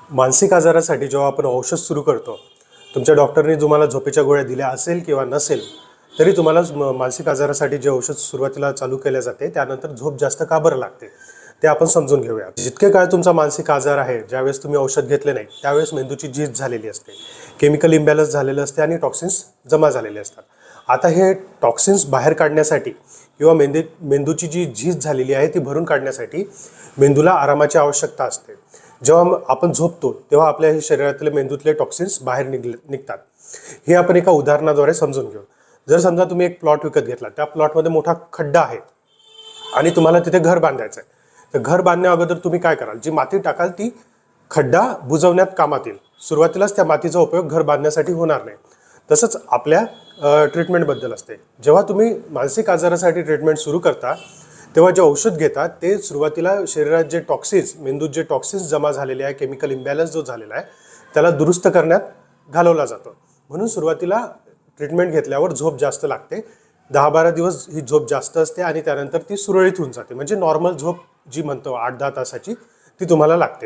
मानसिक आजारासाठी जेव्हा आपण औषध सुरू करतो, तुमच्या डॉक्टरने तुम्हाला झोपेच्या गोळ्या दिल्या असेल किंवा नसेल, तरी तुम्हाला मानसिक आजारासाठी जे औषध सुरुवातीला चालू केले जाते त्यानंतर झोप जास्त का बरं लागते ते आपण समजून घेऊया. जितके काळ तुमचा मानसिक आजार आहे, ज्यावेळेस तुम्ही औषध घेतले नाही त्यावेळेस मेंदूची झीज झालेली असते, केमिकल इम्बॅलन्स झालेलं असते आणि टॉक्सिन्स जमा झालेले असतात. आता हे टॉक्सिन्स बाहेर काढण्यासाठी किंवा मेंदूची जी झीज झालेली आहे ती भरून काढण्यासाठी मेंदूला आरामाची आवश्यकता असते. जेव्हा आपण झोपतो तेव्हा आपल्या शरीरातले मेंदूतले टॉक्सिन्स बाहेर निघतात. हे आपण एका उदाहरणाद्वारे समजून घेऊ. जर समजा तुम्ही एक प्लॉट विकत घेतला, त्या प्लॉटमध्ये मोठा खड्डा आहे आणि तुम्हाला तिथे घर बांधायचं आहे, तर घर बांधण्या अगोदर तुम्ही काय कराल? जी माती टाकाल ती खड्डा बुजवण्यात कामात येईल. सुरुवातीलाच त्या मातीचा उपयोग घर बांधण्यासाठी होणार नाही. तसंच आपल्या ट्रीटमेंटबद्दल असते. जेव्हा तुम्ही मानसिक आजारासाठी ट्रीटमेंट सुरू करता तेव्हा जे औषध घेतात ते सुरुवातीला शरीरात जे टॉक्सिन्स, मेंदूत जे टॉक्सिन्स जमा झालेले आहे, केमिकल इम्बॅलन्स जो झालेला आहे त्याला दुरुस्त करण्यात घालवला जातो. म्हणून सुरुवातीला ट्रीटमेंट घेतल्यावर झोप जास्त लागते. 10-12 दिवस ही झोप जास्त असते आणि त्यानंतर ती सुरळीत होऊन जाते. म्हणजे नॉर्मल झोप जी म्हणतो 8-10 तासाची ती तुम्हाला लागते.